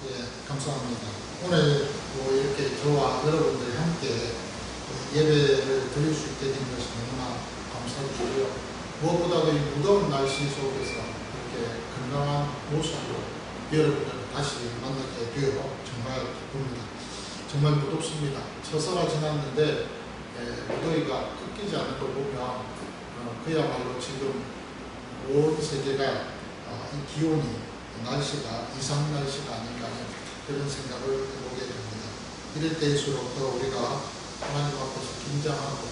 예, 감사합니다. 오늘 이렇게 저와 여러분들이 함께 예배를 드릴 수 있게 된 것이 너무나 감사드리고요. 무엇보다도 이 무더운 날씨 속에서 이렇게 건강한 모습으로 여러분들을 다시 만나게 되어 정말 기쁩니다. 정말 무덥습니다. 처서가 지났는데 무더위가 꺾이지 않는 걸 보면 그야말로 지금 온 세계가 이 기온이 날씨가 이상 날씨가 아닌가 하는 그런 생각을 해보게 됩니다. 이럴 때일수록 더 우리가 하나님 앞에서 긴장하고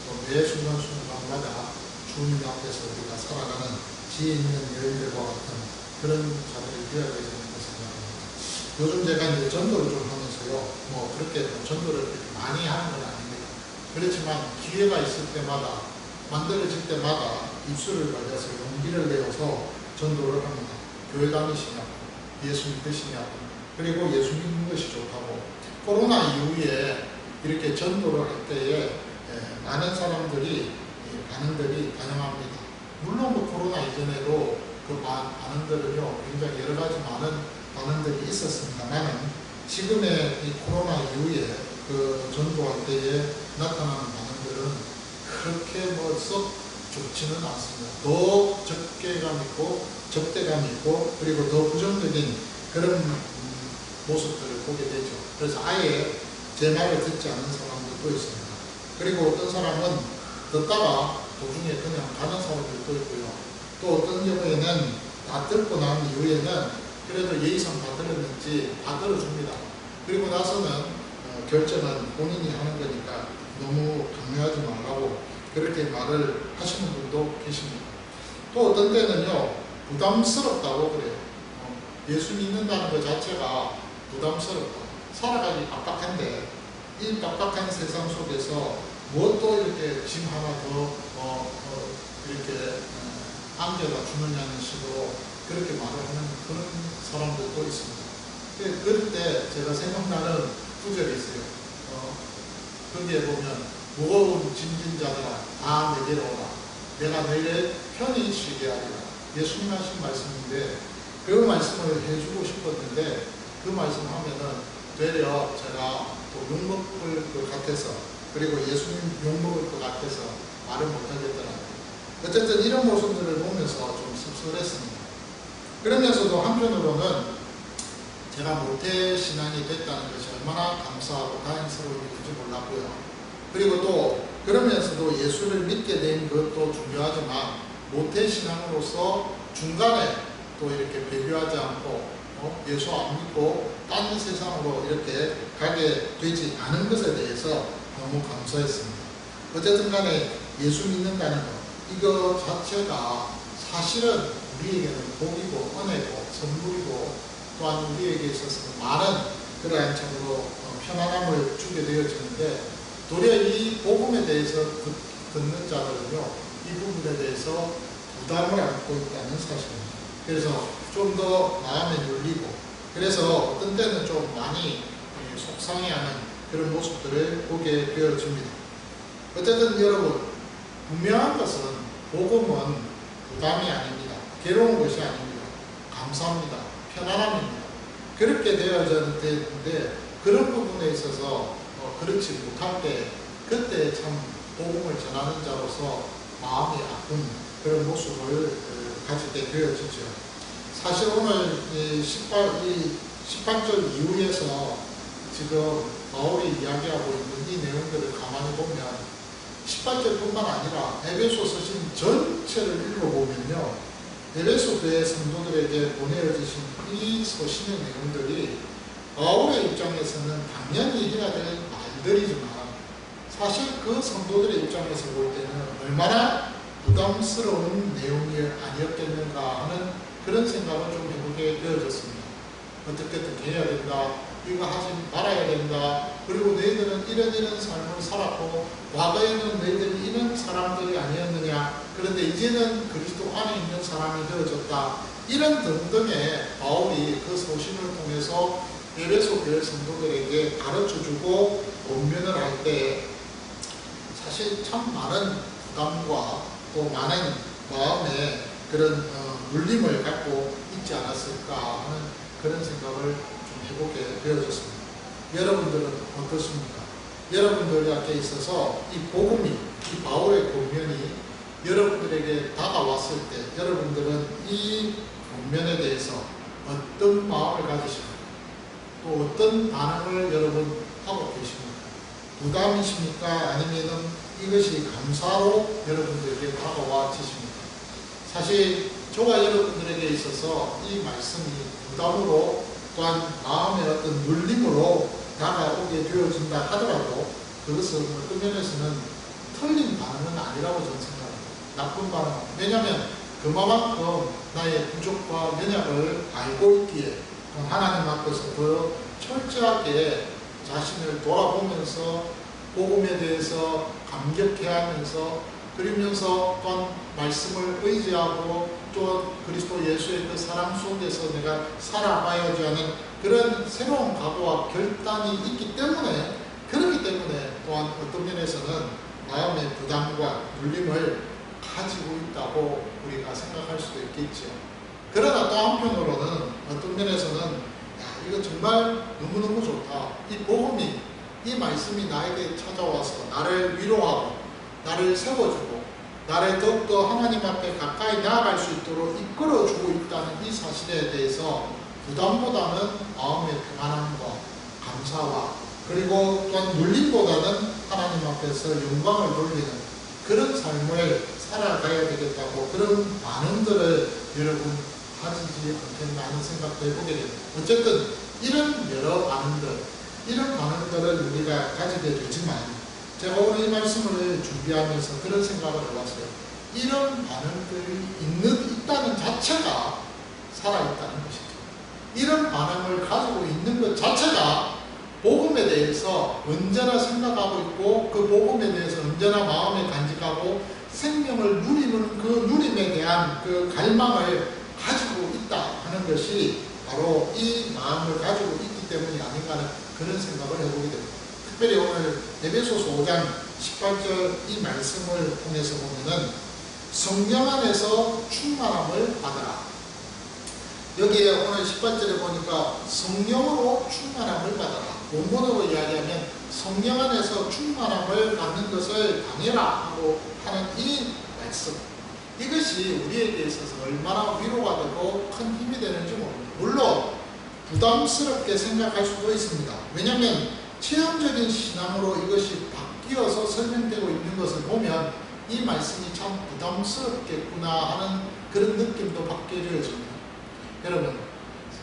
또 매 순간순간마다 주님 앞에서 우리가 살아가는 지혜 있는 여인들과 같은 그런 자들이 되어야 되는 것을 생각합니다. 요즘 제가 이제 전도를 좀 하면서요, 그렇게 전도를 그렇게 많이 하는 건 아닙니다. 그렇지만 기회가 있을 때마다 만들어질 때마다 입술을 벌려서 용기를 내어서 전도를 합니다. 교회 다니시냐고, 예수 믿으시냐고, 그리고 예수 믿는 것이 좋다고. 코로나 이후에 이렇게 전도를 할 때에 많은 사람들이 반응들이 다양합니다. 물론 코로나 이전에도 그 반응들은요 굉장히 여러 가지 많은 반응들이 있었습니다만 지금의 이 코로나 이후에 그 전도할 때에 나타나는 반응들은 그렇게 썩 좋지는 않습니다. 더 적개감 있고 적대감 있고 그리고 더 부정적인 그런 모습들을 보게 되죠. 그래서 아예 제 말을 듣지 않는 사람들도 있습니다. 그리고 어떤 사람은 듣다가 도중에 그냥 가는 사람들도 있고요. 또 어떤 경우에는 다 듣고 난 이후에는 그래도 예의상 다 들었는지 다 들어줍니다. 그리고 나서는 결정은 본인이 하는 거니까 너무 강요하지 말라고 그렇게 말을 하시는 분도 계십니다. 또 어떤 때는요 부담스럽다고 그래요. 예수 믿는다는 것 자체가 부담스럽다. 살아가기 빡빡한데 이 빡빡한 세상 속에서 무엇도 이렇게 짐 하나 더 이렇게 안겨다 주느냐는 식으로 그렇게 말을 하는 그런 사람들도 있습니다. 그럴 때 제가 생각나는 구절이 있어요. 거기에 보면 무거운 짐진 자들아 다 내게로 오라. 내가 너희를 편히 쉬게 하리라. 예수님 하신 말씀인데 그 말씀을 해주고 싶었는데 그 말씀을 하면은 되려 제가 또 욕먹을 것 같아서 그리고 예수님 욕먹을 것 같아서 말을 못하겠더라고요. 어쨌든 이런 모습들을 보면서 좀 씁쓸했습니다. 그러면서도 한편으로는 제가 모태신앙이 됐다는 것이 얼마나 감사하고 다행스러운 일인지 몰랐고요. 그리고 또 그러면서도 예수를 믿게 된 것도 중요하지만 모태신앙으로서 중간에 또 이렇게 배교하지 않고 예수 안 믿고 딴 세상으로 이렇게 가게 되지 않은 것에 대해서 너무 감사했습니다. 어쨌든 간에 예수 믿는다는 것 이거 자체가 사실은 우리에게는 복이고 은혜고 선물이고 또한 우리에게 있어서 많은 그러한 참으로 편안함을 주게 되어지는데 도리어 이 복음에 대해서 듣는 자들은요 이 부분에 대해서 부담을 안고 있다는 사실입니다. 그래서 좀 더 마음에 눌리고 그래서 어떤 때는 좀 많이 속상해하는 그런 모습들을 보게 되어집니다. 어쨌든 여러분 분명한 것은 복음은 부담이 아닙니다. 괴로운 것이 아닙니다. 감사합니다. 편안함입니다. 그렇게 되어져야 되는데 그런 부분에 있어서 그렇지 못할 때 그때 참 복음을 전하는 자로서 마음이 아픈 그런 모습을 가지게 되어지죠. 사실 오늘 18절 이후에서 지금 바울이 이야기하고 있는 이 내용들을 가만히 보면 18절뿐만 아니라 에베소 서신 전체를 읽어보면요 에베소 교회 성도들에게 보내어지신 이 서신의 내용들이 바울의 입장에서는 당연히 해야 될 말들이지만 사실 그 성도들의 입장에서 볼 때는 얼마나 부담스러운 내용이 아니었겠는가 하는 그런 생각을 좀 해보게 되어졌습니다. 어떻게든 해야 된다. 이거 하지 말아야 된다. 그리고 너희들은 이런 삶을 살았고 과거에는 너희들이 이런 사람들이 아니었느냐. 그런데 이제는 그리스도 안에 있는 사람이 되어졌다. 이런 등등의 바울이 그 소신을 통해서 에베소 교회 성도들에게 가르쳐주고 권면을 할 때 사실 참 많은 부담과 또 많은 마음의 그런 눌림을 갖고 있지 않았을까 하는 그런 생각을 좀 해보게 되어졌습니다. 여러분들은 어떻습니까? 여러분들에게 있어서 이 복음이, 이 바울의 권면이 여러분들에게 다가왔을 때 여러분들은 이 권면에 대해서 어떤 마음을 가지십니까? 또 어떤 반응을 여러분 하고 계십니까? 부담이십니까? 아니면은 이것이 감사로 여러분들에게 다가와 지십니까? 사실 저와 여러분들에게 있어서 이 말씀이 부담으로 또한 마음의 어떤 눌림으로 다가오게 되어진다 하더라도 그것은 어떤 면에서는 틀린 반응은 아니라고 저는 생각합니다. 나쁜 반응. 왜냐하면 그만큼 나의 부족과 연약을 알고 있기에 하나님 앞에서 더 철저하게 자신을 돌아보면서 복음에 대해서 감격해야 하면서 그러면서 또한 말씀을 의지하고 또 그리스도 예수의 그 사랑 속에서 내가 살아가야지 하는 그런 새로운 각오와 결단이 있기 때문에 그렇기 때문에 또한 어떤 면에서는 마음의 부담과 눌림을 가지고 있다고 우리가 생각할 수도 있겠죠. 그러나 또 한편으로는 어떤 면에서는 이거 정말 너무너무 좋다. 이 복음이, 이 말씀이 나에게 찾아와서 나를 위로하고 나를 세워주고 나를 더욱더 하나님 앞에 가까이 나아갈 수 있도록 이끌어주고 있다는 이 사실에 대해서 부담보다는 마음의 평안함과 감사와 그리고 또한 눌림보다는 하나님 앞에서 영광을 돌리는 그런 삶을 살아가야 되겠다고 그런 반응들을 여러분 가지지 않겠나 하는 생각도 해보게 됩니다. 어쨌든 이런 여러 반응들, 이런 반응들을 우리가 가지게 되지만 제가 오늘 이 말씀을 준비하면서 그런 생각을 해봤어요. 이런 반응들이 있다는 자체가 살아있다는 것이죠. 이런 반응을 가지고 있는 것 자체가 복음에 대해서 언제나 생각하고 있고 그 복음에 대해서 언제나 마음에 간직하고 생명을 누리는 그 누림에 대한 그 갈망을 가지고 있다 하는 것이 바로 이 마음을 가지고 있기 때문이 아닌가 하는 그런 생각을 해보게 됩니다. 특별히 오늘 에베소서 5장 18절 이 말씀을 통해서 보면은 성령 안에서 충만함을 받으라. 여기에 오늘 18절에 보니까 성령으로 충만함을 받아라. 원문으로 이야기하면 성령 안에서 충만함을 받는 것을 당해라 하고 하는 이 말씀. 이것이 우리에게 있어서 얼마나 위로가 되고 큰 힘이 되는지 모릅니다. 물론 부담스럽게 생각할 수도 있습니다. 왜냐하면 체험적인 신앙으로 이것이 바뀌어서 설명되고 있는 것을 보면 이 말씀이 참 부담스럽겠구나 하는 그런 느낌도 받게 되어집니다. 여러분,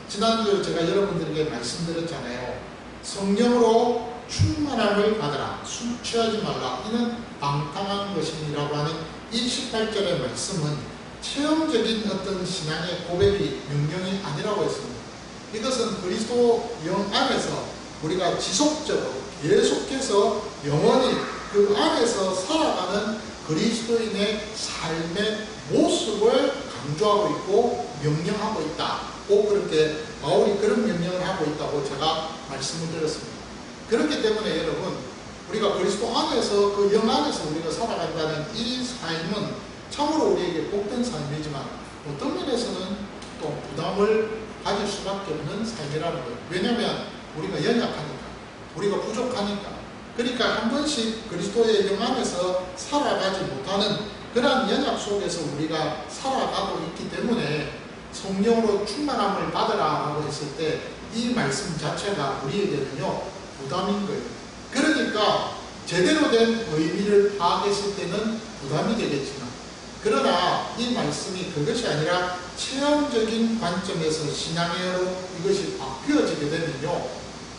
지난주에 제가 여러분들에게 말씀드렸잖아요. 성령으로 충만함을 받으라. 술 취하지 말라. 이는 방탕한 것이니라고 하는 이 18절의 말씀은 체험적인 어떤 신앙의 고백이 명령이 아니라고 했습니다. 이것은 그리스도 영 안에서 우리가 지속적으로 계속해서 영원히 그 안에서 살아가는 그리스도인의 삶의 모습을 강조하고 있고 명령하고 있다. 꼭 그렇게 바울이 그런 명령을 하고 있다고 제가 말씀을 드렸습니다. 그렇기 때문에 여러분, 우리가 그리스도 안에서 그 영 안에서 우리가 살아간다는 이 삶은 참으로 우리에게 복된 삶이지만 어떤 면에서는 또 부담을 가질 수밖에 없는 삶이라는 거예요. 왜냐하면 우리가 연약하니까, 우리가 부족하니까. 그러니까 한 번씩 그리스도의 영 안에서 살아가지 못하는 그러한 연약 속에서 우리가 살아가고 있기 때문에 성령으로 충만함을 받으라고 했을 때 이 말씀 자체가 우리에게는요 부담인 거예요. 그러니까 제대로 된 의미를 파악했을 때는 부담이 되겠지만 그러나 이 말씀이 그것이 아니라 체험적인 관점에서 신앙으로 이것이 바뀌어지게 되면요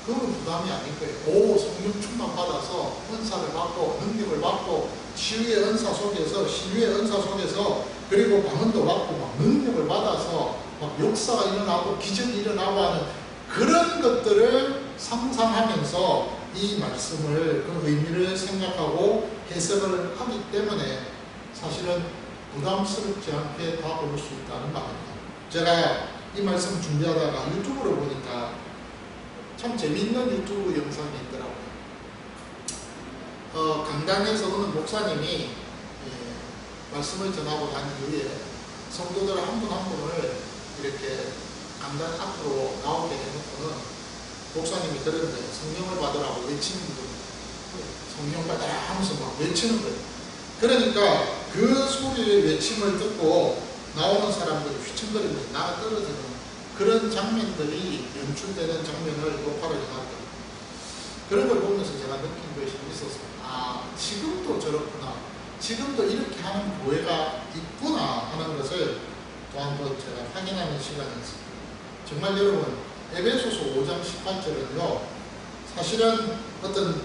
그건 부담이 아닐 거예요. 오, 성령 충만 받아서 은사를 받고 능력을 받고 치유의 은사 속에서 신유의 은사 속에서 그리고 방언도 받고 막 능력을 받아서 막 역사가 일어나고 기적이 일어나고 하는 그런 것들을 상상하면서 이 말씀을 그 의미를 생각하고 해석을 하기 때문에 사실은 부담스럽지 않게 다가올 수 있다는 말입니다. 제가 이 말씀 준비하다가 유튜브를 보니까 참 재미있는 유튜브 영상이 있더라고요. 강단에서 어느 목사님이 말씀을 전하고 난 이후에 성도들 한 분 한 분을 이렇게 강단 앞으로 나오게 해놓고는 목사님이 들었는데 성령을 받으라고 외치는 분, 성령 받으라 하면서 막 외치는 거예요. 그러니까 그 소리의 외침을 듣고 나오는 사람들이 휘청거리면서 나가 떨어지는 그런 장면들이 연출되는 장면을 녹화를 해놨거든요. 그런 걸 보면서 제가 느낀 것이 있었어요. 아, 지금도 저렇구나. 지금도 이렇게 하는 교회가 있구나 하는 것을 또 한 번 제가 확인하는 시간이었습니다. 정말 여러분, 에베소서 5장 18절은요, 사실은 어떤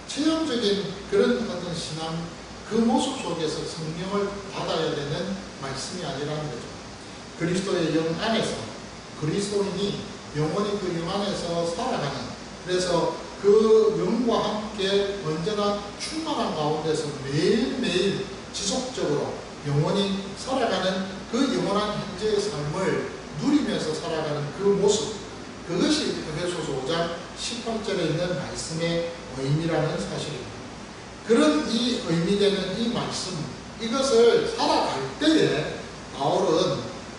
체험적인 그런 어떤 신앙, 그 모습 속에서 성령을 받아야 되는 말씀이 아니라는 거죠. 그리스도의 영 안에서, 그리스도인이 영원히 그 영 안에서 살아가는, 그래서 그 영과 함께 언제나 충만한 가운데서 매일매일 지속적으로 영원히 살아가는 그 영원한 현재의 삶을 누리면서 살아가는 그 모습, 그것이 에베소서 5장 18절에 있는 말씀의 의미라는 사실입니다. 그런 이 의미되는 이 말씀, 이것을 살아갈 때에 바울은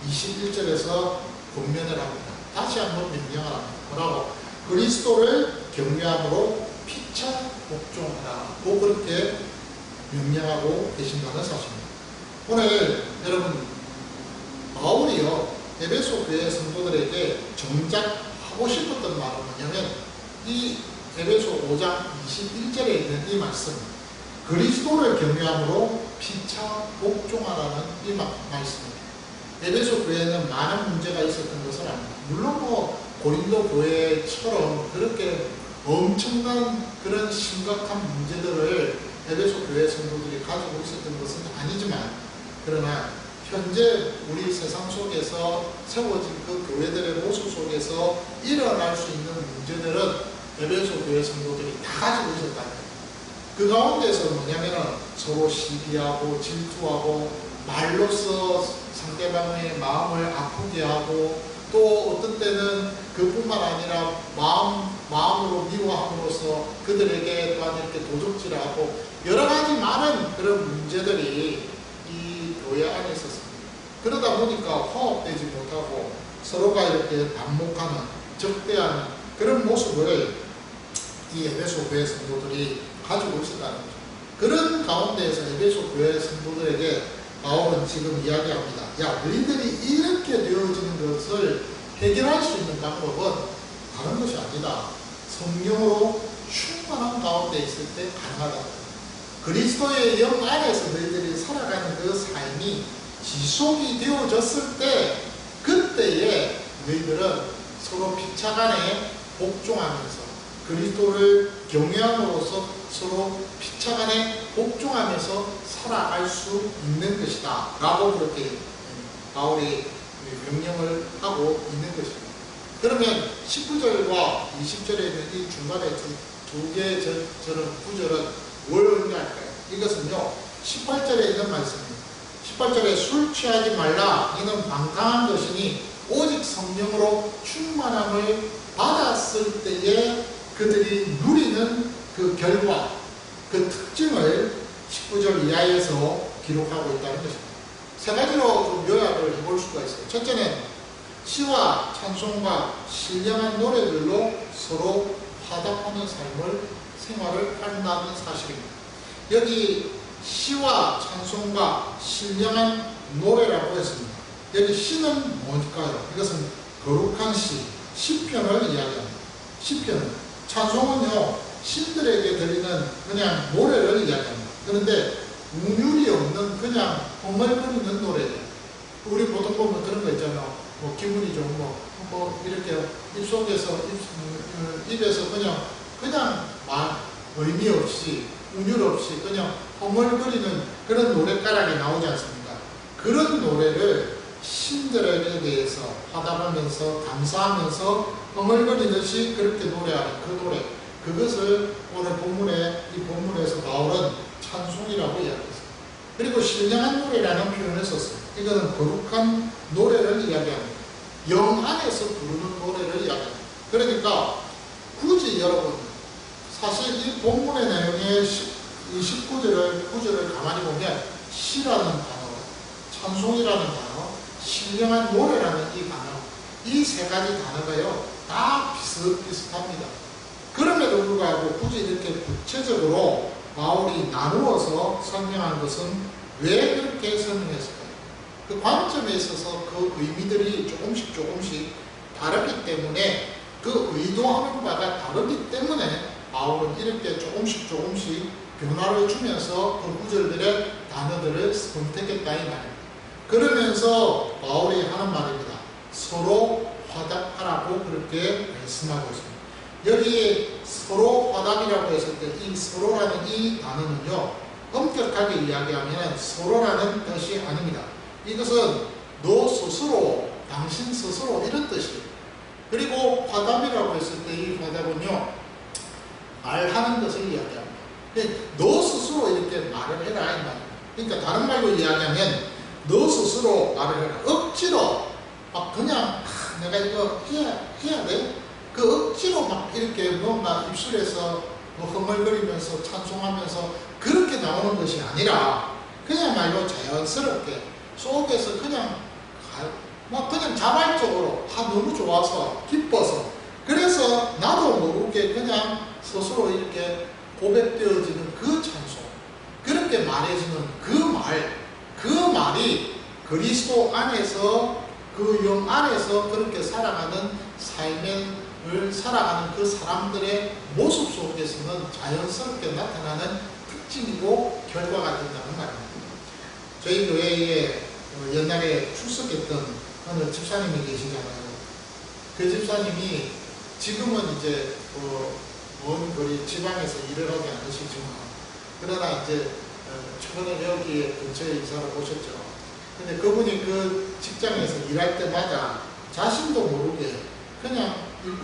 21절에서 권면을 합니다. 다시 한번 명령을 합니다. 뭐라고? 그리스도를 경외함으로 피차 복종하라. 고 그렇게 명령하고 계신다는 사실입니다. 오늘 여러분, 바울이요, 에베소 교회 성도들에게 정작 하고 싶었던 말은 뭐냐면, 이 에베소 5장 21절에 있는 이 말씀, 그리스도를 경외함으로 피차 복종하라는 이 말씀입니다. 에베소 교회에는 많은 문제가 있었던 것은 아닙니다. 물론 고린도 교회처럼 그렇게 엄청난 그런 심각한 문제들을 에베소 교회 성도들이 가지고 있었던 것은 아니지만, 그러나 현재 우리 세상 속에서 세워진 그 교회들의 모습 속에서 일어날 수 있는 문제들은 에베소 교회 성도들이 다 가지고 있었다는 거예요. 그 가운데서 뭐냐면은 서로 시기하고 질투하고 말로써 상대방의 마음을 아프게 하고, 또 어떤 때는 그뿐만 아니라 마음으로 미워함으로써 그들에게 또한 이렇게 도적질하고 여러 가지 많은 그런 문제들이 이 교회 안에 있었습니다. 그러다 보니까 화합되지 못하고 서로가 이렇게 반목하는, 적대하는 그런 모습을 이 에베소 교회 성도들이 가지고 있었다는 거죠. 그런 가운데에서 에베소 교회 성도들에게 바울은 지금 이야기합니다. 야, 너희들이 이렇게 되어지는 것을 해결할 수 있는 방법은 다른 것이 아니다. 성령으로 충만한 가운데 있을 때 가능하다. 그리스도의 영 안에서 너희들이 살아가는 그 삶이 지속이 되어졌을 때, 그때에 너희들은 서로 피차간에 복종하면서 그리스도를 경외함으로써 서로 피차간에 복종하면서 살아갈 수 있는 것이다 라고 그렇게 바울이 명령을 하고 있는 것입니다. 그러면 19절과 20절에 있는 이 중간에 두 개의 저런 구절은 뭘 의미할까요? 이것은요, 18절에 있는 말씀입니다. 18절에 술 취하지 말라, 이는 방탕한 것이니 오직 성령으로 충만함을 받았을 때에 그들이 누리는 그 결과, 그 특징을 19절 이하에서 기록하고 있다는 것입니다. 세 가지로 좀 요약을 해볼 수가 있어요. 첫째는 시와 찬송과 신령한 노래들로 서로 화답하는 생활을 한다는 사실입니다. 여기 시와 찬송과 신령한 노래라고 했습니다. 여기 시는 뭘까요? 이것은 거룩한 시, 시편을 이야기합니다. 시편, 찬송은요, 신들에게 드리는 그냥 노래를 이야기합니다. 그런데 운율이 없는 그냥 엉얼거리는 노래예요. 우리 보통 보면 그런 거 있잖아요. 뭐 기분이 좋은 뭐 이렇게 입속에서 입에서 그냥 의미 없이 운율 없이 그냥 엉얼거리는 그런 노랫가락이 나오지 않습니까? 그런 노래를 신들에게 대해서 화답하면서 감사하면서 엉얼거리듯이 그렇게 노래하는 그 노래, 그것을 오늘 이 본문에서 바울은 찬송이라고 이야기했어요. 그리고 신령한 노래라는 표현을 썼어요. 이거는 거룩한 노래를 이야기합니다. 영 안에서 부르는 노래를 이야기합니다. 그러니까 굳이 여러분, 사실 이 본문의 내용의 9절을 가만히 보면 시라는 단어, 찬송이라는 단어, 신령한 노래라는 이 단어, 이 세 가지 단어가요, 다 비슷해요. 비슷비슷합니다. 그럼에도 불구하고 굳이 이렇게 구체적으로 바울이 나누어서 설명한 것은 왜 그렇게 설명했을까요? 그 관점에 있어서 그 의미들이 조금씩 다르기 때문에 그 의도하는 바가 다르기 때문에 바울은 이렇게 조금씩 변화를 주면서 그 구절들의 단어들을 선택했다 이 말입니다. 그러면서 바울이 하는 말입니다. 서로 화답하라고 그렇게 말씀하고 있습니다. 여기에 서로 화답이라고 했을 때 이 서로라는 이 단어는요, 엄격하게 이야기하면 서로라는 뜻이 아닙니다. 이것은 너 스스로, 당신 스스로 이런 뜻이에요. 그리고 화답이라고 했을 때 이 화답은요, 말하는 것을 이야기합니다. 너 스스로 이렇게 말을 해라 이 말입니다. 그러니까 다른 말로 이야기하면 너 스스로 말을 해라. 억지로 막 그냥 내가 이거 해야 돼? 그 억지로 막 이렇게 뭔가 입술에서 뭐 허물거리면서 찬송하면서 그렇게 나오는 것이 아니라 그냥말로 자연스럽게 속에서 그냥 자발적으로 너무 좋아서 기뻐서 그래서 나도 모르게 그냥 스스로 이렇게 고백되어지는 그 찬송, 그렇게 말해주는 그 말이 그리스도 안에서 그 영 안에서 그렇게 살아가는 삶을 살아가는 그 사람들의 모습 속에서는 자연스럽게 나타나는 특징이고 결과가 된다는 말입니다. 저희 교회에 옛날에 출석했던 어느 집사님이 계시잖아요. 그 집사님이 지금은 이제 먼 거리 지방에서 일을 하지 않으시지만 그러나 이제 최근에 여기 근처에 이사를 오셨죠. 근데 그분이 그 직장에서 일할 때마다 자신도 모르게 그냥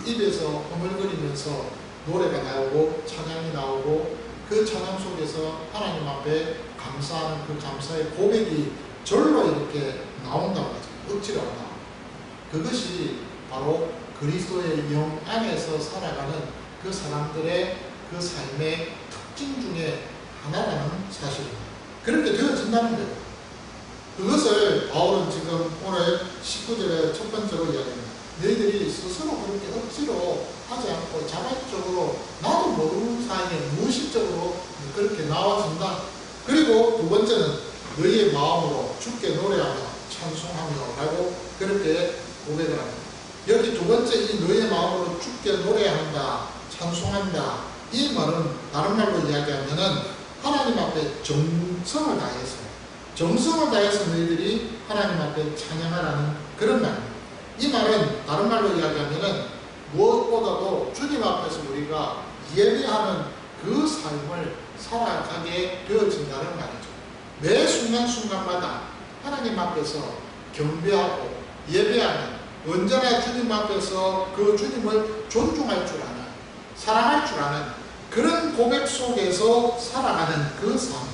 입에서 허물거리면서 노래가 나오고 찬양이 나오고 그 찬양 속에서 하나님 앞에 감사하는 그 감사의 고백이 절로 이렇게 나온다고 하죠. 억지로 안 나와요. 그것이 바로 그리스도의 영 안에서 살아가는 그 사람들의 그 삶의 특징 중에 하나라는 사실입니다. 그렇게 되어진다는 거예요. 그것을 바울은 지금 오늘 19절에 첫 번째로 이야기합니다. 너희들이 스스로 그렇게 억지로 하지 않고 자발적으로 나도 모르는 사이에 무의식적으로 그렇게 나와준다. 그리고 두 번째는 너희의 마음으로 주께 노래하며 찬송하며 라고 그렇게 고백을 합니다. 여기 두 번째 이 너희의 마음으로 주께 노래한다, 찬송한다. 이 말은 다른 말로 이야기하면은 하나님 앞에 정성을 다해서 너희들이 하나님 앞에 찬양하라는 그런 말입니다. 이 말은 다른 말로 이야기하면은 무엇보다도 주님 앞에서 우리가 예배하는 그 삶을 살아가게 되어진다는 말이죠. 매 순간순간마다 하나님 앞에서 경배하고 예배하는, 언제나 주님 앞에서 그 주님을 존중할 줄 아는, 사랑할 줄 아는 그런 고백 속에서 살아가는 그 삶,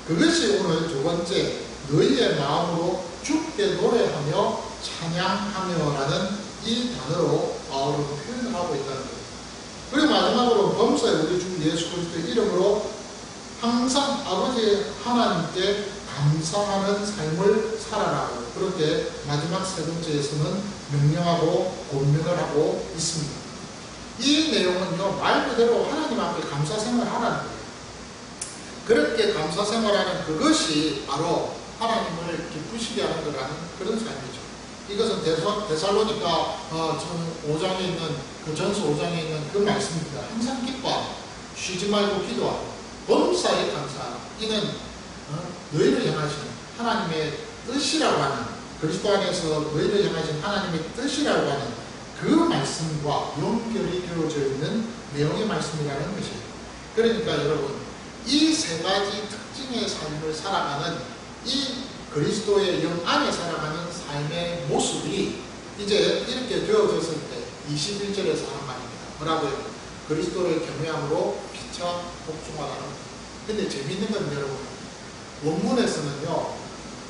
그것이 오늘 두 번째 너희의 마음으로 주께 노래하며 찬양하며라는 이 단어로 바울은 표현을 하고 있다는 거예요. 그리고 마지막으로 범사에 우리 주 예수 그리스도의 이름으로 항상 아버지 하나님께 감사하는 삶을 살아라고 그렇게 마지막 세 번째에서는 명령하고 권면을 하고 있습니다. 이 내용은요, 말 그대로 하나님 앞에 감사 생활하라는 거예요. 그렇게 감사 생활하는 그것이 바로 하나님을 기쁘시게 하는 거라는 그런 삶이죠. 이것은 데살로니가 5장에 있는 그 전서 5장에 있는 그 말씀입니다. 항상 기뻐하고 쉬지 말고 기도하고 범사에 감사하라. 이는 너희를 향하신 하나님의 뜻이라고 하는, 그리스도 안에서 너희를 향하신 하나님의 뜻이라고 하는 그 말씀과 연결이 되어져 있는 내용의 말씀이라는 것이에요. 그러니까 여러분, 이 세 가지 특징의 삶을 살아가는 이 그리스도의 영 안에 살아가는 삶의 모습이 이제 이렇게 되어졌을 때 21절에서 하는 말입니다. 뭐라고요? 그리스도를 경외함으로 피차 복종하라는 것. 근데 재미있는 건 여러분, 원문에서는요,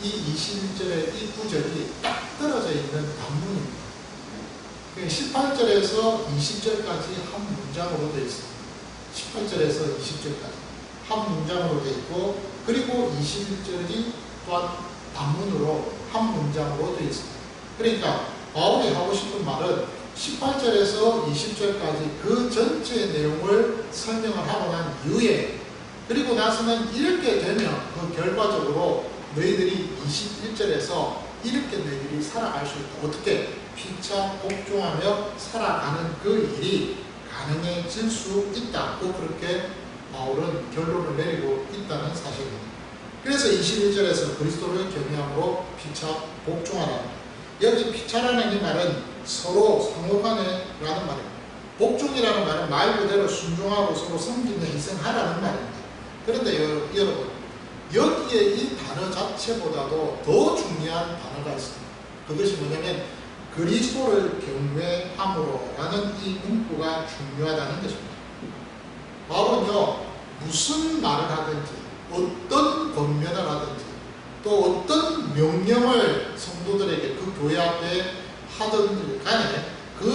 이 21절의 이 구절이 딱 떨어져 있는 단문입니다. 18절에서 20절까지 한 문장으로 되어 있습니다. 18절에서 20절까지 한 문장으로 되어 있고, 그리고 21절이 또한 단문으로 한 문장으로 되어 있습니다. 그러니까 바울이 하고 싶은 말은 18절에서 20절까지 그 전체 내용을 설명을 하고 난 이후에 그리고 나서는 이렇게 되면 그 결과적으로 너희들이 21절에서 이렇게 너희들이 살아갈 수 있다. 어떻게? 피차 복종하며 살아가는 그 일이 가능해질 수 있다고 그렇게 바울은 결론을 내리고 있다는 사실입니다. 그래서 21절에서 그리스도를 경외함으로 피차 복종하라. 여기 피차라는 이 말은 서로 상호간에라는 말입니다. 복종이라는 말은 말 그대로 순종하고 서로 섬기며 희생하라는 말입니다. 그런데 여러분, 여기에 이 단어 자체보다도 더 중요한 단어가 있습니다. 그것이 뭐냐면 그리스도를 경외함으로 라는 이 문구가 중요하다는 것입니다. 바울은요, 무슨 말을 하든지 어떤 권면을 하든지 또 어떤 명령을 성도들에게 그 교회 앞에 하든지 간에 그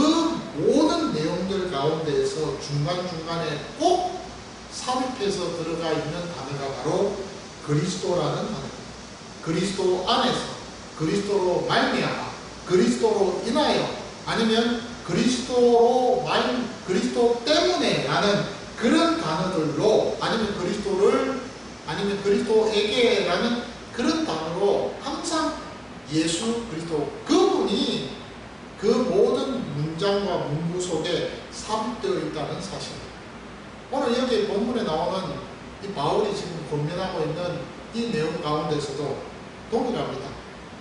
모든 내용들 가운데에서 중간중간에 꼭 삽입해서 들어가 있는 단어가 바로 그리스도라는 단어입니다. 그리스도 안에서, 그리스도로 말미암아, 그리스도로 인하여, 아니면 그리스도 때문에 라는 그런 단어들로, 아니면 그리스도에게 라는 그런 단어로 항상 예수 그리스도 그분이 그 모든 문장과 문구 속에 삽입되어 있다는 사실입니다. 오늘 여기 본문에 나오는 이 바울이 지금 권면하고 있는 이 내용 가운데서도 동일합니다.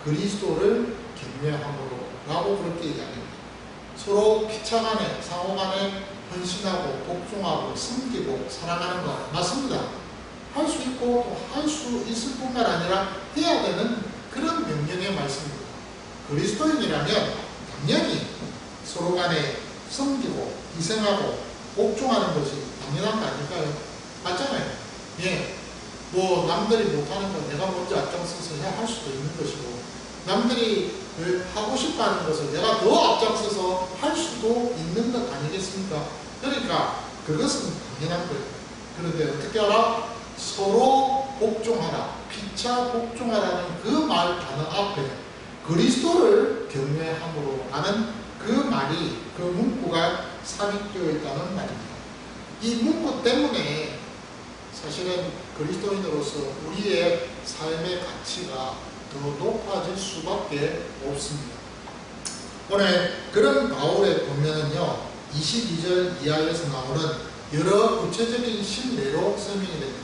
그리스도를 경외함으로 라고 그렇게 이야기합니다. 서로 피차간에 상호간에 헌신하고 복종하고 섬기고 살아가는 것 맞습니다. 할 수 있고 할 수 있을 뿐만 아니라 해야 되는 그런 명령의 말씀입니다. 그리스도인이라면 당연히 서로 간에 섬기고 희생하고 복종하는 것이 당연한 거 아닐까요? 맞잖아요. 예. 뭐 남들이 못하는 건 내가 먼저 앞장서서 해야 할 수도 있는 것이고, 남들이 하고 싶어 하는 것을 내가 더 앞장서서 할 수도 있는 것 아니겠습니까? 그러니까 그것은 당연한 거예요. 그런데 어떻게 하라? 서로 복종하라, 피차 복종하라는 그 말 단어 앞에 그리스도를 경외함으로 하는 그 말이, 그 문구가 삽입되어 있다는 말입니다. 이 문구 때문에 사실은 그리스도인으로서 우리의 삶의 가치가 더 높아질 수밖에 없습니다. 오늘 그런 바울의 본면은요, 22절 이하에서 나오는 여러 구체적인 신뢰로 설명이 됩니다.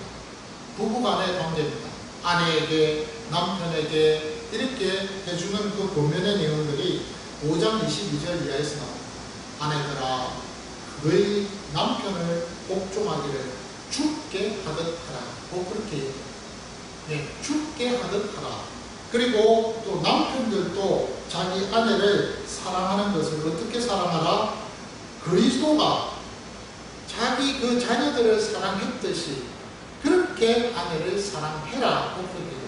부부간의 관계입니다. 아내에게, 남편에게 이렇게 해주는 그 본면의 내용들이 5장 22절 이하에서 나옵니다. 아내들아, 너희 남편을 복종하기를 죽게 하듯 하라. 그렇게 얘기해요. 네, 죽게 하듯 하라. 그리고 또 남편들도 자기 아내를 사랑하는 것을 어떻게 사랑하라? 그리스도가 자기 그 자녀들을 사랑했듯이 그렇게 아내를 사랑해라. 그렇게 얘기해요.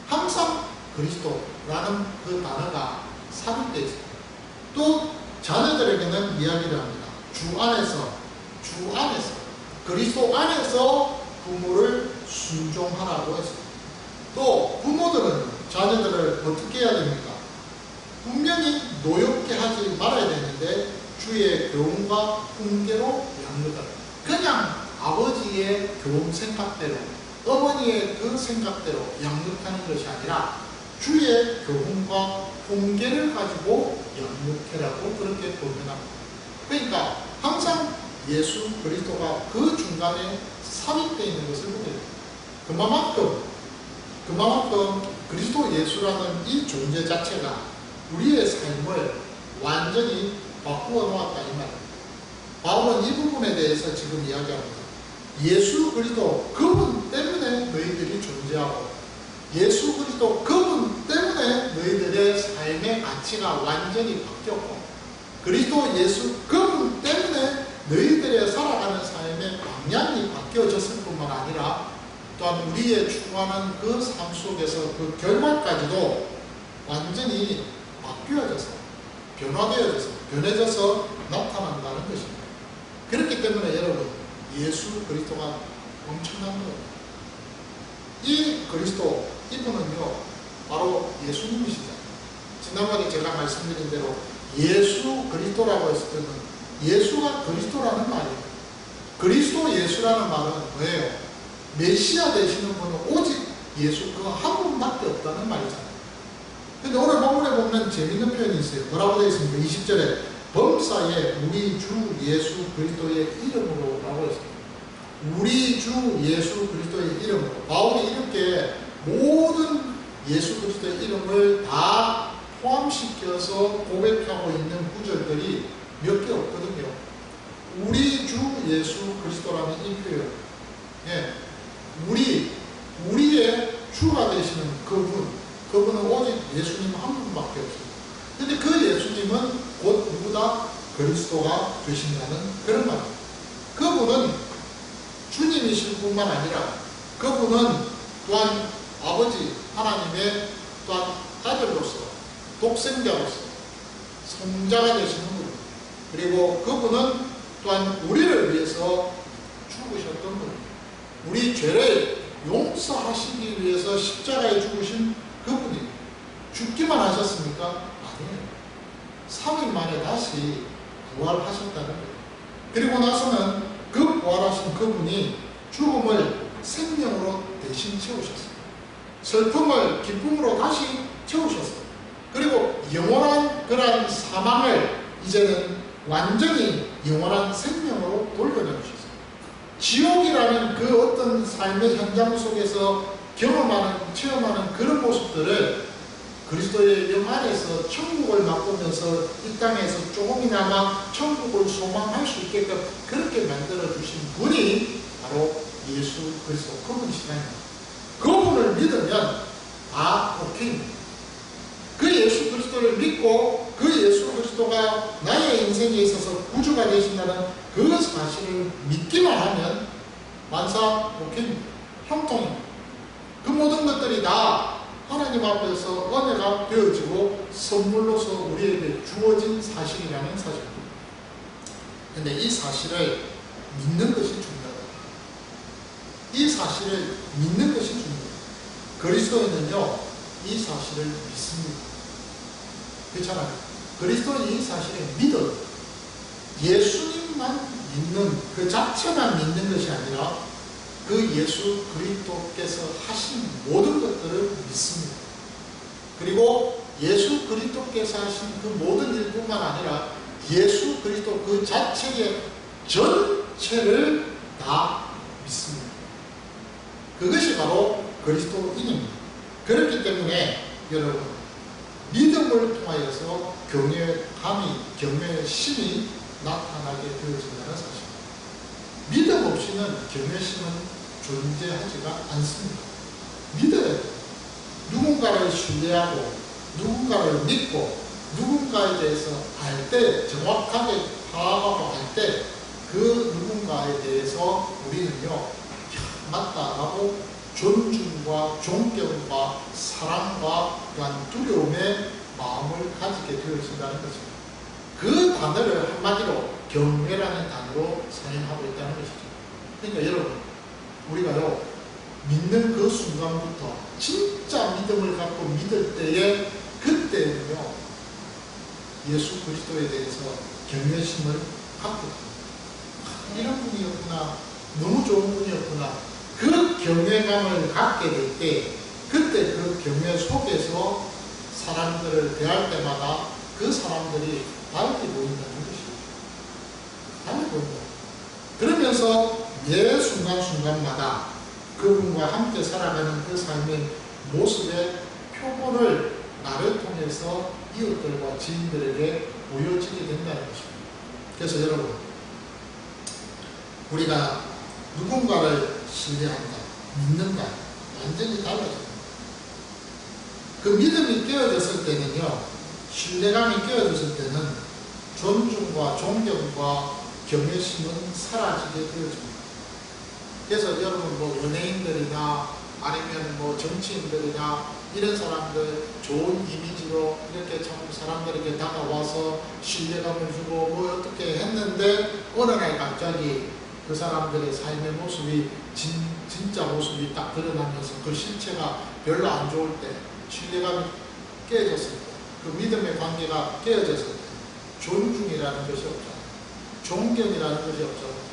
항상 그리스도라는 그 단어가 삽입되어 있습니다. 또 자녀들에게는 이야기를 합니다. 주 안에서 그리스도 안에서 부모를 순종하라고 했습니다. 또 부모들은 자녀들을 어떻게 해야 됩니까? 분명히 노엽게 하지 말아야 되는데 주의 교훈과 훈계로 양육하라. 그냥 아버지의 교훈 생각대로, 어머니의 그 생각대로 양육하는 것이 아니라 주의 교훈과 훈계를 가지고 양육해라고 그렇게 권면합니다. 그러니까 항상 예수 그리스도가 그 중간에 삽입되어 있는 것을 보게 됩니다. 그만큼 그리스도 예수라는 이 존재 자체가 우리의 삶을 완전히 바꾸어 놓았다 이 말입니다. 바울은 이 부분에 대해서 지금 이야기합니다. 예수 그리스도 그분 때문에 너희들이 존재하고, 예수 그리스도 그분 때문에 너희들의 삶의 가치가 완전히 바뀌었고, 그리스도 예수 그분 때문에 너희들의 살아가는 삶의 방향이 바뀌어졌을 뿐만 아니라 또한 우리의 추구하는 그 삶 속에서 그 결말까지도 완전히 바뀌어져서 변해져서 나타난다는 것입니다. 그렇기 때문에 여러분, 예수 그리스도가 엄청난 거예요. 이 그리스도, 이분은요 바로 예수님이시잖아요. 지난번에 제가 말씀드린 대로 예수 그리스도라고 했을 때는 예수가 그리스도라는 말이에요. 그리스도 예수라는 말은 뭐예요? 메시아 되시는 분은 오직 예수 그 한 분밖에 없다는 말이잖아요. 근데 오늘 본문에 보면 재밌는 표현이 있어요. 뭐라고 되어 있습니까? 20절에 범사에 우리 주 예수 그리스도의 이름으로 라고 했습니다. 우리 주 예수 그리스도의 이름으로. 바울이 이렇게 모든 예수 그리스도의 이름을 다 포함시켜서 고백하고 있는 구절들이 몇 개 없거든요. 우리 주 예수 그리스도라는 이 표현. 예. 우리의 주가 되시는 그분은 오직 예수님 한 분밖에 없어요. 근데 그 예수님은 곧 누구다? 그리스도가 되신다는 그런 말입니다. 그분은 주님이실 뿐만 아니라 그분은 또한 아버지 하나님의 또한 아들로서 독생자로서 성자가 되시는 분, 그리고 그분은 또한 우리를 위해서 죽으셨던 분, 우리 죄를 용서하시기 위해서 십자가에 죽으신 그분이 죽기만 하셨습니까? 아니에요. 3일 만에 다시 부활하셨다는 거예요. 그리고 나서는 그 부활하신 그분이 죽음을 생명으로 대신 채우셨어요. 슬픔을 기쁨으로 다시 채우셨어요. 그리고 영원한 그러한 사망을 이제는 완전히 영원한 생명으로 돌려내주셨어요. 지옥이라는 그 어떤 삶의 현장 속에서 경험하는, 체험하는 그런 모습들을 그리스도의 영 안에서 천국을 맛보면서 이 땅에서 조금이나마 천국을 소망할 수 있게끔 그렇게 만들어주신 분이 바로 예수 그리스도 그분이시라는 그분을 믿으면 다 오케이입니다. 그 예수 그리스도를 믿고 그 예수 그리스도가 나의 인생에 있어서 구주가 되신다는 그 사실을 믿기만 하면 만사 오케이입니다. 형통입니다. 그 모든 것들이 다 하나님 앞에서 은혜가 되어지고 선물로서 우리에게 주어진 사실이라는 사실입니다. 그런데 이 사실을 믿는 것이 중요하다. 이 사실을 믿는 것이 중요해요. 그리스도인은요, 이 사실을 믿습니다. 그렇잖아요. 그리스도는 이 사실을 믿어요. 예수님만 믿는, 그 자체만 믿는 것이 아니라 그 예수 그리스도께서 하신 모든 것들을 믿습니다. 그리고 예수 그리스도께서 하신 그 모든 일뿐만 아니라 예수 그리스도 그 자체의 전체를 다 믿습니다. 그것이 바로 그리스도인입니다. 그렇기 때문에 여러분, 믿음을 통하여서 경외의 심이 나타나게 되어진다는 사실입니다. 믿음 없이는 경외심은 존재하지가 않습니다. 믿어야 돼요. 누군가를 신뢰하고 누군가를 믿고 누군가에 대해서 알 때, 정확하게 파악하고 알 때 그 누군가에 대해서 우리는요, 맞다라고 존중과 존경과 사랑과 또한 두려움의 마음을 가지게 되어진다는 것입니다. 그 단어를 한마디로 경외라는 단어로 사용하고 있다는 것이죠. 그러니까 여러분, 우리가요, 믿는 그 순간부터 진짜 믿음을 갖고 믿을 때에 그때는요, 예수 그리스도에 대해서 경외심을 갖고 이런 분이었구나, 너무 좋은 분이었구나, 그 경외감을 갖게 될 때 그때 그 경외 속에서 사람들을 대할 때마다 그 사람들이 달리 보인다는 것이죠. 달리 보인다. 그러면서 매 순간순간마다 그분과 함께 살아가는 그 삶의 모습의 표본을 나를 통해서 이웃들과 지인들에게 보여지게 된다는 것입니다. 그래서 여러분, 우리가 누군가를 신뢰한다, 믿는다, 완전히 달라집니다. 그 믿음이 깨어졌을 때는요, 신뢰감이 깨어졌을 때는 존중과 존경과 경외심은 사라지게 되어집니다. 그래서 여러분, 뭐 연예인들이나 아니면 뭐 정치인들이나 이런 사람들 좋은 이미지로 이렇게 참 사람들에게 다가와서 신뢰감을 주고 뭐 어떻게 했는데 어느 날 갑자기 그 사람들의 삶의 모습이 진짜 모습이 딱 드러나면서 그 실체가 별로 안 좋을 때, 신뢰감이 깨졌을 때, 그 믿음의 관계가 깨어졌을 때, 존중이라는 것이 없잖아요. 존경이라는 것이 없잖아요.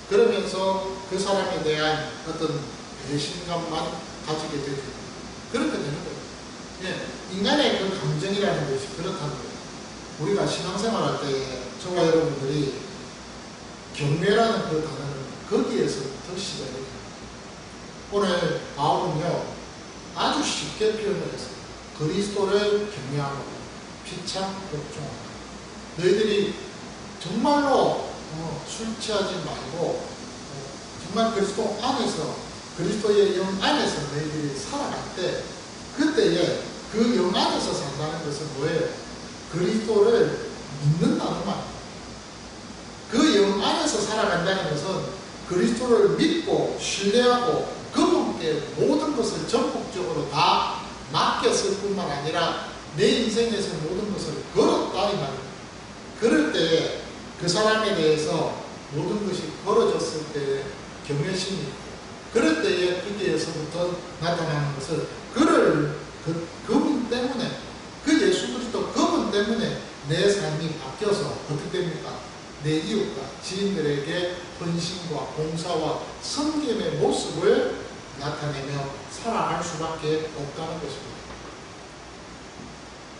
그러면서 그 사람에 대한 어떤 배신감만 가지게 되죠. 그렇게 되는 거예요. 예, 인간의 그 감정이라는 것이 그렇다는 거예요. 우리가 신앙생활 할 때 저와 여러분들이 경외라는 그 단어는 거기에서부터 시작이 됩니다. 오늘 바울은요 아주 쉽게 표현을 했어요. 그리스도를 경외하고 피차 복종하라. 너희들이 정말로 술 취하지 말고 정말 그리스도 안에서 그리스도의 영 안에서 너희들이 살아갈 때 그때에 그 영 안에서 산다는 것은 뭐예요? 그리스도를 믿는다는 말입니다. 그 영 안에서 살아간다는 것은 그리스도를 믿고 신뢰하고 그분께 모든 것을 전폭적으로 다 맡겼을 뿐만 아니라 내 인생에서 모든 것을 걸었다 이 말입니다. 그럴 때에 그 사람에 대해서 모든 것이 걸어졌을 때에 경외심이 있고 그럴 때에 거기에서부터 나타나는 것을 그분 때문에 그 예수 그리스도 그분 때문에 내 삶이 바뀌어서 어떻게 됩니까? 내 이웃과 지인들에게 헌신과 봉사와 섬김의 모습을 나타내며 살아갈 수밖에 없다는 것입니다.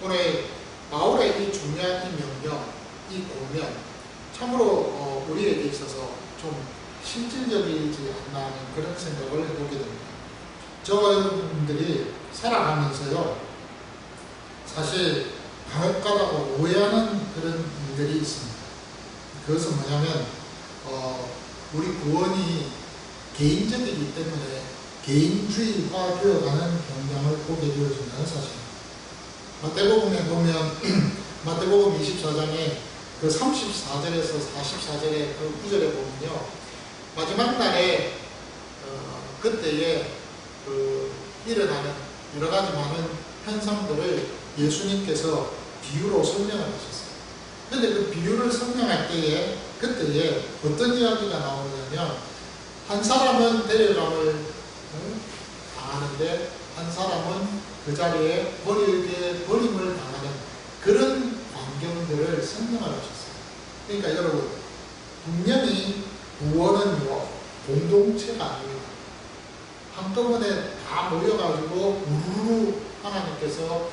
오늘 바울의 이 중요한 이 명령, 이 고면 참으로 우리에게 있어서 좀 실질적이지 않나 하는 그런 생각을 해보게 됩니다. 저와 여러분들이 살아가면서요 사실 간혹가다가 오해하는 그런 일들이 있습니다. 그것은 뭐냐면 우리 구원이 개인적이기 때문에 개인주의화 되어가는 경향을 보게 되어진다는 사실입니다. 마태복음에 보면 마태복음 24장에 그 34절에서 44절의 그 구절에 보면요 마지막 날에 그때에 일어나는 여러 가지 많은 현상들을 예수님께서 비유로 설명을 하셨어요. 그런데 그 비유를 설명할 때에 그때에 어떤 이야기가 나오냐면 한 사람은 데려감을 당하는데 한 사람은 그 자리에 버림을 당하는 그런 환경들을 설명을 하셨어요. 그러니까 여러분 분명히 구원은요 공동체가 아닙니다. 한꺼번에 다 모여가지고 우르르 하나님께서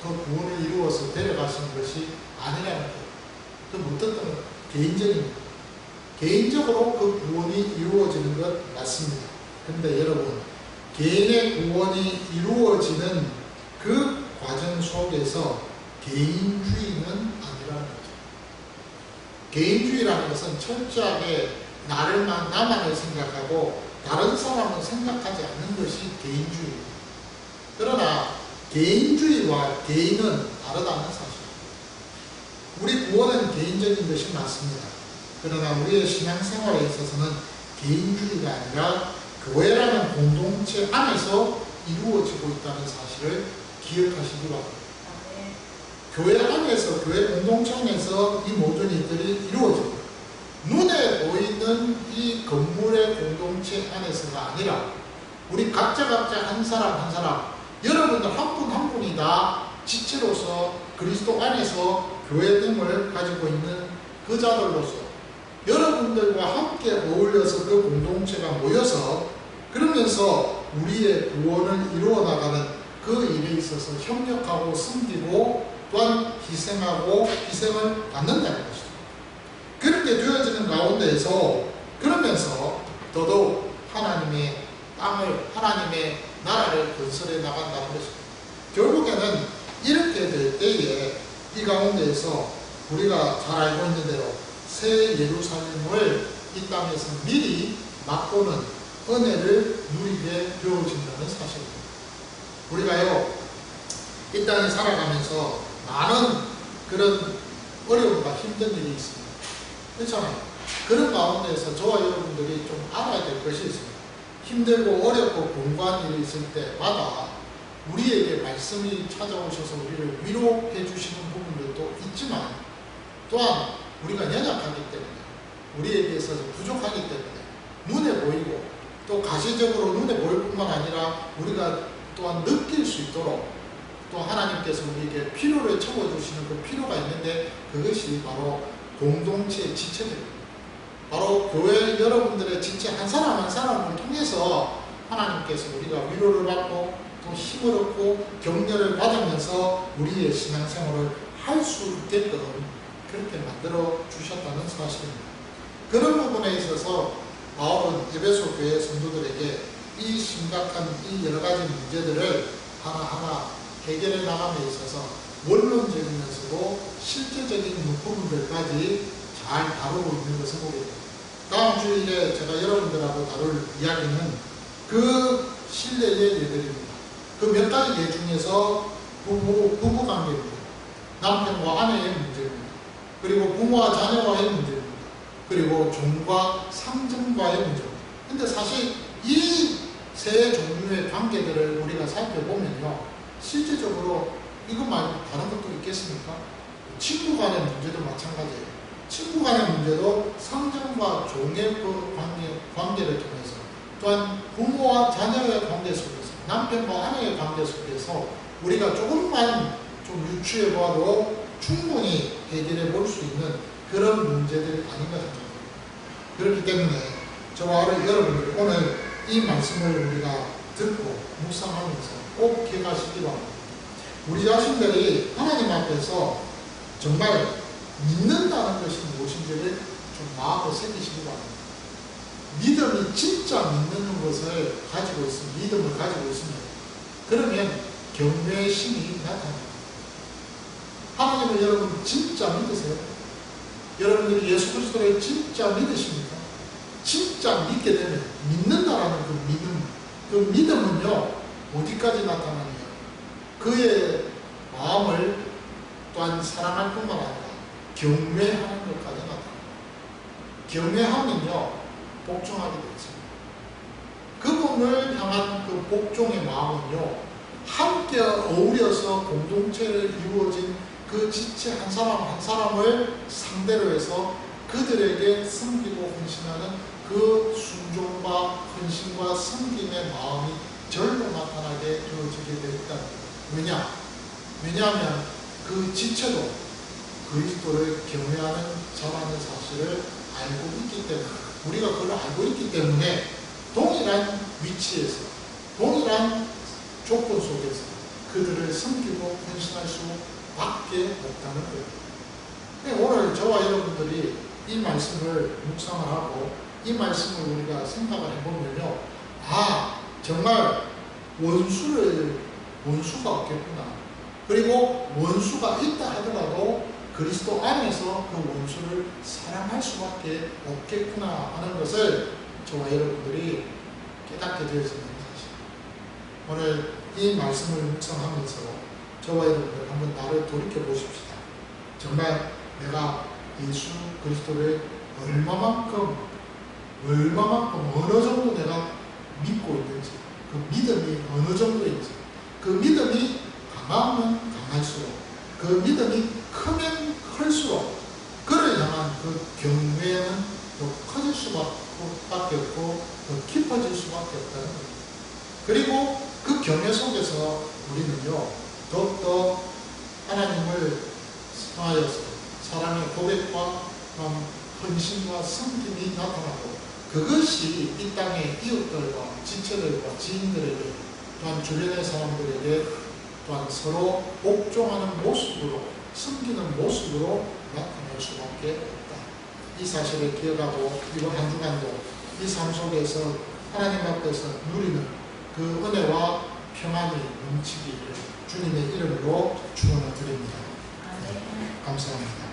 그 구원을 이루어서 데려가시는 것이 아니라는 거예요. 그 어떤 건 개인적입니다. 개인적으로 그 구원이 이루어지는 것 맞습니다. 그런데 여러분 개인의 구원이 이루어지는 그 과정 속에서 개인주의는 아니라는 거죠. 개인주의라는 것은 철저하게 나만을 생각하고 다른 사람은 생각하지 않는 것이 개인주의입니다. 그러나 개인주의와 개인은 다르다는 사실. 우리 구원은 개인적인 것이 맞습니다. 그러나 우리의 신앙생활에 있어서는 개인주의가 아니라 교회라는 공동체 안에서 이루어지고 있다는 사실을 기억하시기 바랍니다. 교회 안에서, 교회 공동체 안에서 이 모든 일들이 이루어지고 눈에 보이는 이 건물의 공동체 안에서가 아니라 우리 각자 한 사람 한 사람 여러분들 한 분 한 분이 다 지체로서 그리스도 안에서 교회됨을 가지고 있는 그 자들로서 여러분들과 함께 어울려서 그 공동체가 모여서 그러면서 우리의 구원을 이루어 나가는 그 일에 있어서 협력하고 섬기고 또한 희생을 받는다는 것이죠. 그렇게 되어지는 가운데에서 그러면서 더더욱 하나님의 땅을 하나님의 나라를 건설해 나간다는 것입니다. 결국에는 이렇게 될 때에 이 가운데에서 우리가 잘 알고 있는 대로 새 예루살렘을 이 땅에서 미리 맛보는 은혜를 누리게 되어진다는 사실입니다. 우리가요 이 땅에 살아가면서 많은 그런 어려움과 힘든 일이 있습니다. 그렇잖아요. 그런 가운데에서 저와 여러분들이 좀 알아야 될 것이 있습니다. 힘들고 어렵고 공고한 일이 있을 때마다 우리에게 말씀이 찾아오셔서 우리를 위로해 주시는 부분들도 있지만 또한 우리가 연약하기 때문에 우리에게 있어서 부족하기 때문에 눈에 보이고 또 가시적으로 눈에 보일 뿐만 아니라 우리가 또한 느낄 수 있도록 또 하나님께서 우리에게 필요를 채워주시는 그 필요가 있는데 그것이 바로 공동체의 지체들입니다. 바로 교회 여러분들의 지체 한 사람 한 사람을 통해서 하나님께서 우리가 위로를 받고 또 힘을 얻고 격려를 받으면서 우리의 신앙생활을 할 수 있게끔 그렇게 만들어 주셨다는 사실입니다. 그런 부분에 있어서 바울은 에베소 교회 성도들에게 이 심각한 이 여러 가지 문제들을 하나하나 해결해 나감에 있어서 원론적이면서도 실제적인 부분들까지 잘 다루고 있는 것을 보게 됩니다. 다음 주일에 제가 여러분들하고 다룰 이야기는 그 신뢰의 예들입니다. 그 몇 가지 예 중에서 부부 관계입니다. 남편과 아내의 문제입니다. 그리고 부모와 자녀와의 문제입니다. 그리고 종과 상전과의 문제입니다. 근데 사실 이 세 종류의 관계들을 우리가 살펴보면요, 실제적으로 이것 말고 다른 것도 있겠습니까? 친구 간의 문제도 마찬가지예요. 친구 간의 문제도 상전과 종의 그 관계를 통해서, 또한 부모와 자녀의 관계 속에서, 남편과 아내의 관계 속에서 우리가 조금만 좀 유추해 보아도 충분히 해결해 볼 수 있는 그런 문제들이 아닌가 생각합니다. 그렇기 때문에 저와 여러분들이 오늘 이 말씀을 우리가 듣고 묵상하면서 꼭 기억하시기 바랍니다. 우리 자신들이 하나님 앞에서 정말 믿는다는 것이 무엇인지를 좀 마음에 새기시기 바랍니다. 믿음이 진짜 믿는 것을 가지고 있으면, 믿음을 가지고 있으면, 그러면 경외의 신이 나타납니다. 하나님을 여러분 진짜 믿으세요? 여러분들이 예수 그리스도를 진짜 믿으십니까? 진짜 믿게 되면, 믿는다라는 그 믿음, 그 믿음은요 어디까지 나타나느냐, 그의 마음을 또한 사랑할 뿐만 아니라 경외하는 것까지 나타납니다. 경외하면요 복종하게 되어 있습니다. 그분을 향한 그 복종의 마음은요 함께 어울려서 공동체를 이루어진 그 지체 한 사람 한 사람을 상대로 해서 그들에게 섬기고 헌신하는 그 순종과 헌신과 섬김의 마음이 절로 나타나게 되어지게 되었다. 왜냐하면 그 지체도 그리스도를 경외하는 자라는 사실을 알고 있기 때문에, 우리가 그걸 알고 있기 때문에 동일한 위치에서, 동일한 조건 속에서 그들을 섬기고 헌신할 수밖에 없다는 거예요. 오늘 저와 여러분들이 이 말씀을 묵상을 하고 이 말씀을 우리가 생각을 해보면요, 정말 원수가 없겠구나. 그리고 원수가 있다 하더라도 그리스도 안에서 그 원수를 사랑할 수밖에 없겠구나 하는 것을 저와 여러분들이 깨닫게 되어지는 사실. 오늘 이 말씀을 묵상하면서 저와 여러분들 한번 나를 돌이켜 보십시다. 정말 내가 예수 그리스도를 얼마만큼 어느 정도 내가 믿고 있는지, 그 믿음이 어느 정도인지, 그 믿음이 강하면 강할수록, 그 믿음이 크면 클수록 그를 향한 그 경외는 더 커질 수밖에 없고 더 깊어질 수밖에 없다는 거예요. 그리고 그 경외 속에서 우리는요 더욱더 하나님을 통하여서 사랑의 고백과 헌신과 섬김이 나타나고, 그것이 이 땅의 이웃들과 지체들과 지인들에게, 또한 주변의 사람들에게 또한 서로 복종하는 모습으로, 섬기는 모습으로 나타날 수밖에 없다. 이 사실을 기억하고 이번 한 주간도 이 삶 속에서 하나님 앞에서 누리는 그 은혜와 평안이 넘치기를 주님의 이름으로 축원을 드립니다. 감사합니다.